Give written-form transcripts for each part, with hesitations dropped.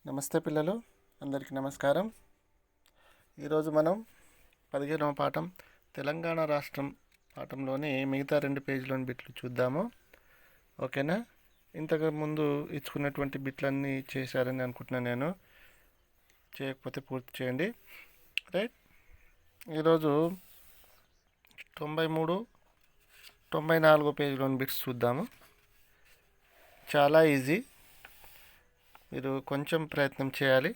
నమస్తే పిల్లలు, అందరికీ నమస్కారం. ఈరోజు మనం 15వ పాఠం తెలంగాణ రాష్ట్రం పాఠంలోని మిగతా 2 పేజీలోని బిట్లు చూద్దాము. ఓకేనా? ఇంతకు ముందు ఇచ్చుకున్నటువంటి బిట్లన్నీ చేశారని అనుకుంటున్నాను నేను. చేయకపోతే పూర్తి చేయండి. రైట్. ఈరోజు 93, 94 పేజీలోని బిట్స్ చూద్దాము. చాలా ఈజీ, మీరు కొంచెం ప్రయత్నం చేయాలి,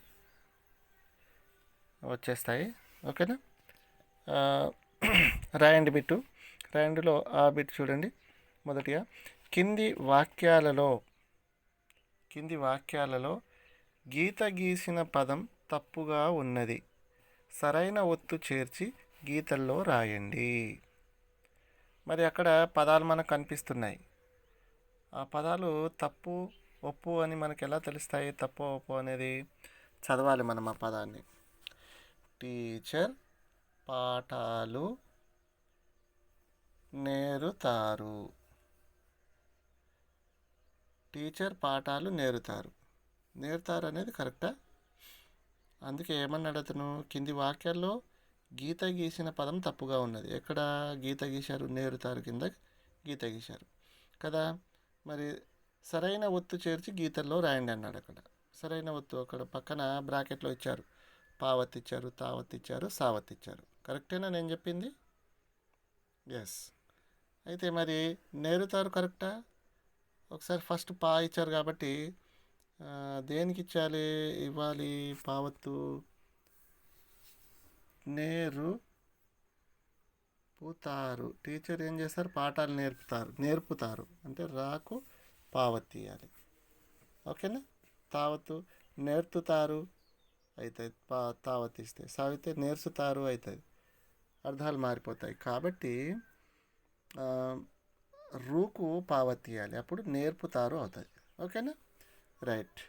వచ్చేస్తాయి. ఓకేనా? రాయండి బిట్టు. రాయండిలో ఆ బిట్ చూడండి. మొదటిగా కింది వాక్యాలలో గీత గీసిన పదం తప్పుగా ఉన్నది, సరైన ఒత్తు చేర్చి గీతల్లో రాయండి. మరి అక్కడ పదాలు మనకు కనిపిస్తున్నాయి. ఆ పదాలు తప్పు ఒప్పు అని మనకు ఎలా తెలుస్తాయి? తప్పు ఒప్పు అనేది చదవాలి మనం ఆ పదాన్ని. టీచర్ పాఠాలు నేరుతారు. టీచర్ పాఠాలు నేరుతారు. నేరుతారు అనేది కరెక్టా? అందుకే ఏమన్నాడు అతను? కింది వాక్యాల్లో గీత గీసిన పదం తప్పుగా ఉన్నది. ఎక్కడ గీత గీశారు? నేరుతారు కింద గీత గీశారు కదా. మరి సరైన ఒత్తు చేర్చి గీతల్లో రాయండి అన్నాడు. అక్కడ సరైన ఒత్తు అక్కడ పక్కన బ్రాకెట్లో ఇచ్చారు. పావత్ ఇచ్చారు, తావత్ ఇచ్చారు, సావత్ ఇచ్చారు. కరెక్టేనా నేను చెప్పింది? ఎస్. అయితే మరి నేరుతారు కరెక్టా? ఒకసారి ఫస్ట్ పా ఇచ్చారు కాబట్టి దేనికి ఇవ్వాలి పావత్తు? నేర్పుతారు. టీచర్ ఏం చేస్తారు? పాఠాలు నేర్పుతారు అంటే రాకు పావత్ ఇవ్వాలి. ఓకేనా? తావత్తు నేర్పుతారు అవుతుంది, తావత్ ఇస్తే. సావితే నేర్చుతారు అవుతుంది. అర్థాలు మారిపోతాయి. కాబట్టి రూకు పావత్ ఇవ్వాలి, అప్పుడు నేర్పుతారు అవుతుంది. ఓకేనా? రైట్.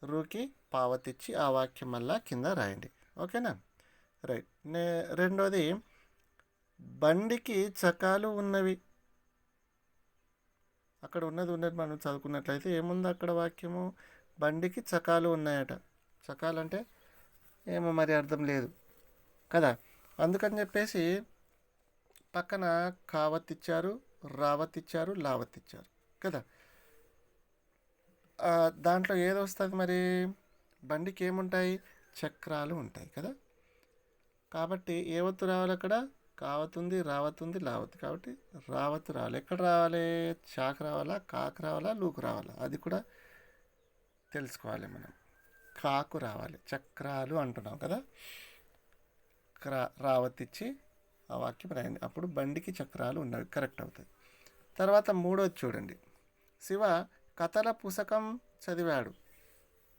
రూకి పావత్ ఇచ్చి ఆ వాక్యం మళ్ళా కింద రాయండి. ఓకేనా? రైట్. రెండోది బండికి చకాలు ఉన్నవి. అక్కడ ఉన్నది మనం చదువుకున్నట్లయితే ఏముంది అక్కడ వాక్యము? బండికి చకాలు ఉన్నాయట. చకాలు అంటే ఏమో మరి అర్థం లేదు కదా. అందుకని చెప్పేసి పక్కన కావత్ ఇచ్చారు, రావత్ ఇచ్చారు, లావత్ ఇచ్చారు కదా. దాంట్లో ఏది వస్తుంది మరి? బండికి ఏముంటాయి? చక్రాలు ఉంటాయి కదా. కాబట్టి ఏ ఒత్తు రావాలి అక్కడ? కావతుంది, రావతుంది, లావత్. కాబట్టి రావత్ రావాలి. ఎక్కడ రావాలి? చాకు రావాలా, కాకు రావాలా, లూకు రావాలా? అది కూడా తెలుసుకోవాలి మనం. కాకు రావాలి. చక్రాలు అంటున్నాం కదా. రావత్ ఇచ్చి ఆ వాక్యం రాయండి, అప్పుడు బండికి చక్రాలు ఉన్నవి కరెక్ట్ అవుతుంది. తర్వాత మూడోది చూడండి. శివ కథల పుస్తకం చదివాడు.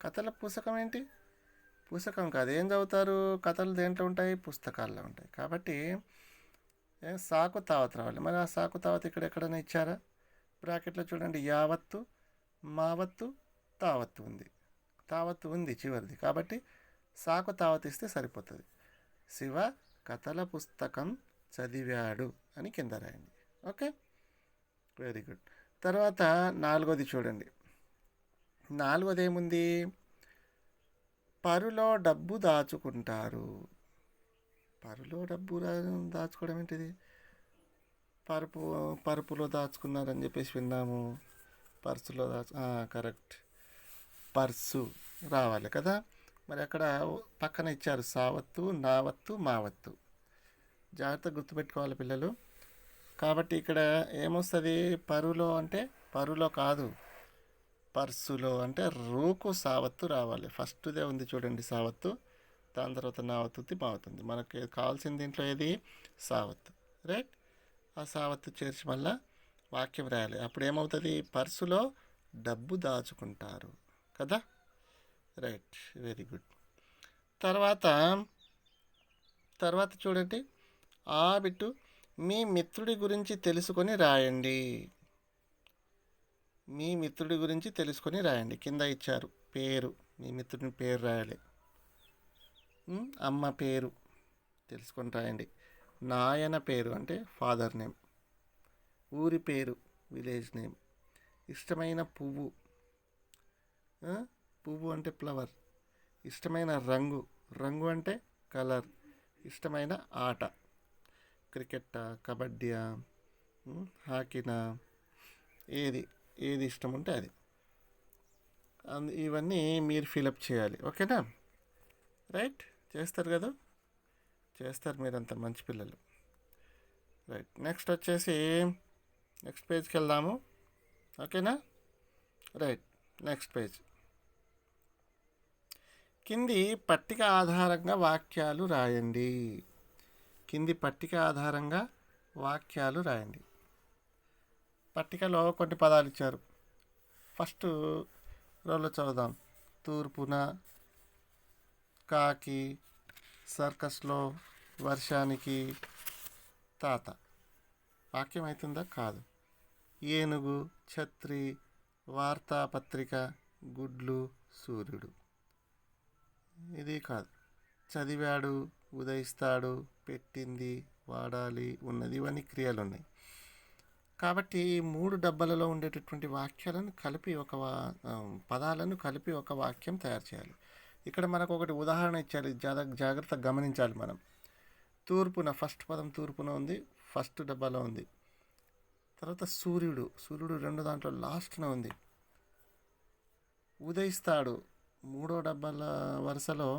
కథల పుస్తకం ఏంటి? పుస్తకం కాదు. ఏం చదువుతారు? కథలు దేంట్లో ఉంటాయి? పుస్తకాల్లో ఉంటాయి. కాబట్టి సాకు తావత్ రావాలి. మరి ఆ సాకు తావత్ ఇక్కడ ఎక్కడైనా ఇచ్చారా? బ్రాకెట్లో చూడండి. యావత్తు, మావత్తు, తావత్తు ఉంది. తావత్తు ఉంది చివరిది. కాబట్టి సాకు తావత్ ఇస్తే సరిపోతుంది. శివ కథల పుస్తకం చదివాడు అని కింద రాయండి. Okay, very good. తర్వాత నాలుగోది చూడండి. నాలుగోది ఏముంది? పరులో డబ్బు దాచుకుంటారు. పరులో డబ్బు దాచుకోవడం ఏంటిది? పరుపులో దాచుకున్నారని చెప్పేసి విన్నాము. పర్సులో కరెక్ట్, పర్సు రావాలి కదా. మరి అక్కడ పక్కన ఇచ్చారు సావత్తు, నావత్తు, మావత్తు. జాగ్రత్తగా గుర్తుపెట్టుకోవాలి పిల్లలు. కాబట్టి ఇక్కడ ఏమొస్తుంది? పరులో అంటే పరులో కాదు, పర్సులో అంటే రూకు సావత్తు రావాలి. ఫస్ట్దే ఉంది చూడండి సావత్తు, దాని తర్వాత నావత్తుంది, మావతుంది. మనకి కావాల్సిన దీంట్లో ఏది? సావత్తు. రైట్. ఆ సావత్తు చేర్చి మళ్ళా వాక్యం రాయాలి. అప్పుడు ఏమవుతుంది? పర్సులో డబ్బు దాచుకుంటారు కదా. Right, very good. తర్వాత చూడండి ఆ బిట్టు. మీ మిత్రుడి గురించి తెలుసుకొని రాయండి. మీ మిత్రుడి గురించి తెలుసుకొని రాయండి. కింద ఇచ్చారు పేరు, మీ మిత్రుడిని పేరు రాయాలి. అమ్మ పేరు తెలుసుకొని రాయండి. నాయన పేరు అంటే ఫాదర్ నేమ్. ఊరి పేరు విలేజ్ నేమ్. ఇష్టమైన పువ్వు పువ్వు అంటే ఫ్లవర్. ఇష్టమైన రంగు, రంగు అంటే కలర్. ఇష్టమైన ఆట, క్రికెట్టా, కబడ్డీయా, హాకీనా, ఏది ఏది ఇష్టం ఉంటే అది. ఇవన్నీ మీరు ఫిలప్ చేయాలి. ఓకేనా? రైట్, చేస్తారు కదా, చేస్తారు, మీరంత మంచి పిల్లలు. రైట్, నెక్స్ట్ వచ్చేసి నెక్స్ట్ పేజ్కి వెళ్దాము. ఓకేనా? Right, next page. కింది పట్టిక ఆధారంగా వాక్యాలు రాయండి. కింది పట్టిక ఆధారంగా వాక్యాలు రాయండి. పట్టికలో కొన్ని పదాలు ఇచ్చారు. ఫస్ట్ రోలో చదువుదాం. తూర్పున, కాకి, సర్కస్లో, వర్షానికి, తాత. వాక్యం అవుతుందా? కాదు. ఏనుగు, ఛత్రి, వార్తాపత్రిక, గుడ్లు, సూర్యుడు. ఇది కాదు. చదివాడు, ఉదయిస్తాడు, పెట్టింది, వాడాలి, ఉన్నది, ఇవన్నీ క్రియలు ఉన్నాయి. కాబట్టి ఈ 3 డబ్బాలలో ఉండేటటువంటి వాక్యాలను కలిపి పదాలను కలిపి ఒక వాక్యం తయారు చేయాలి. ఇక్కడ మనకు ఒకటి ఉదాహరణ ఇచ్చారు, జాగ్రత్తగా గమనించాలి మనం. తూర్పున, ఫస్ట్ పదం తూర్పున ఉంది, ఫస్ట్ డబ్బాలో ఉంది. తర్వాత సూర్యుడు, సూర్యుడు 2 దాంట్లో లాస్ట్న ఉంది. ఉదయిస్తాడు 3వ డబ్బాల వరుసలో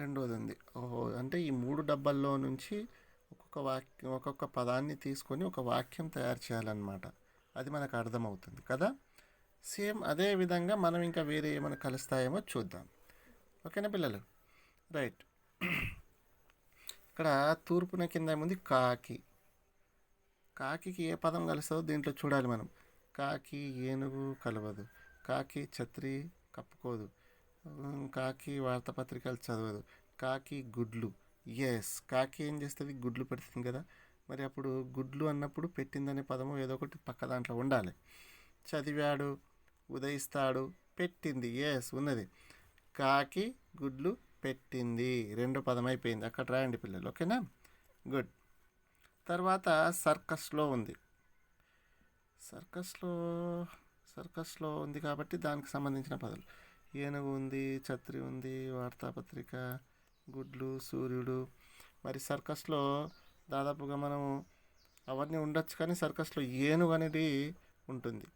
రెండోది ఉంది. అంటే ఈ 3 డబ్బాల్లో నుంచి ఒక్కొక్క పదాన్ని తీసుకొని ఒక వాక్యం తయారు చేయాలన్నమాట. అది మనకు అర్థమవుతుంది కదా. సేమ్ అదే విధంగా మనం ఇంకా వేరే ఏమైనా కలుస్తాయేమో చూద్దాం. ఓకేనా పిల్లలు? రైట్, ఇక్కడ తూర్పున కింద ఏముంది? కాకి. కాకికి ఏ పదం కలుస్తుందో దీంట్లో చూడాలి మనం. కాకి ఏనుగు కలవదు, కాకి ఛత్రి కప్పుకోదు, కాకి వార్తాపత్రికలు చదవదు, కాకి గుడ్లు. ఎస్, కాకి ఏం చేస్తుంది? గుడ్లు పెడుతుంది కదా. మరి అప్పుడు గుడ్లు అన్నప్పుడు పెట్టిందనే పదము ఏదో ఒకటి పక్క దాంట్లో ఉండాలి. చదివాడు, ఉదయిస్తాడు, పెట్టింది. ఎస్, ఉన్నది. కాకి గుడ్లు పెట్టింది, 2 పదం అయిపోయింది. అక్కడ రాయండి పిల్లలు. ఓకేనా? గుడ్. తర్వాత సర్కస్లో ఉంది. సర్కస్లో ఉంది కాబట్టి దానికి సంబంధించిన పదాలు. ఏనుగు ఉంది, ఛత్రి ఉంది, వార్తాపత్రిక, గుడ్లు, సూర్యుడు. మరి సర్కస్లో దాదాపుగా మనం అవన్నీ ఉండొచ్చు, కానీ సర్కస్లో ఏనుగు అనేది ఉంటుంది.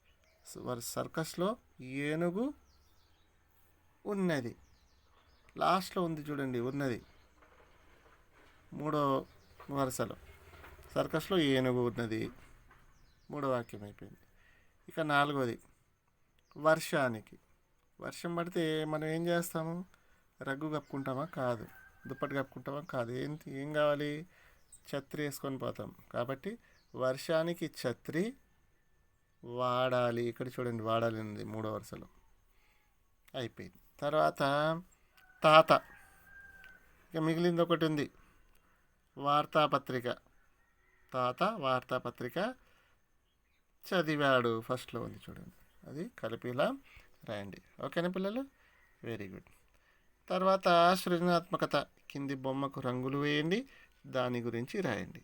సర్కస్లో ఏనుగు ఉన్నది, లాస్ట్లో ఉంది చూడండి, ఉన్నది 3వ వరుసలో. సర్కస్లో ఏనుగు ఉన్నది, 3వ వాక్యం అయిపోయింది. ఇక 4వది వర్షానికి. వర్షం పడితే మనం ఏం చేస్తాము? రగ్గు కప్పుకుంటామా? కాదు. దుప్పటి కప్పుకుంటామా? కాదు. ఏం కావాలి? ఛత్రి వేసుకొని పోతాం. కాబట్టి వర్షానికి ఛత్రి వాడాలి. ఇక్కడ చూడండి, వాడాలి ఉంది 3వ వరుసలో. అయిపోయింది. తర్వాత తాత. ఇక మిగిలింది ఒకటి ఉంది, వార్తాపత్రిక. తాత వార్తాపత్రిక చదివాడు, ఫస్ట్లో ఉంది చూడండి. అది కలిపిలా రాయండి. ఓకేనా పిల్లలు? Very good. తర్వాత సృజనాత్మకత. కింది బొమ్మకు రంగులు వేయండి, దాని గురించి రాయండి.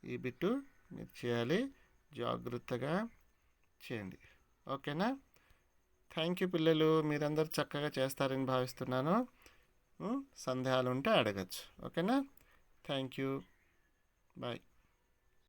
ఈ బిట్టు మీరు చేయాలి, జాగ్రత్తగా చేయండి. ఓకేనా? థ్యాంక్ యూ పిల్లలు, మీరందరూ చక్కగా చేస్తారని భావిస్తున్నాను. సందేహాలు ఉంటే అడగచ్చు. ఓకేనా? Thank you, bye.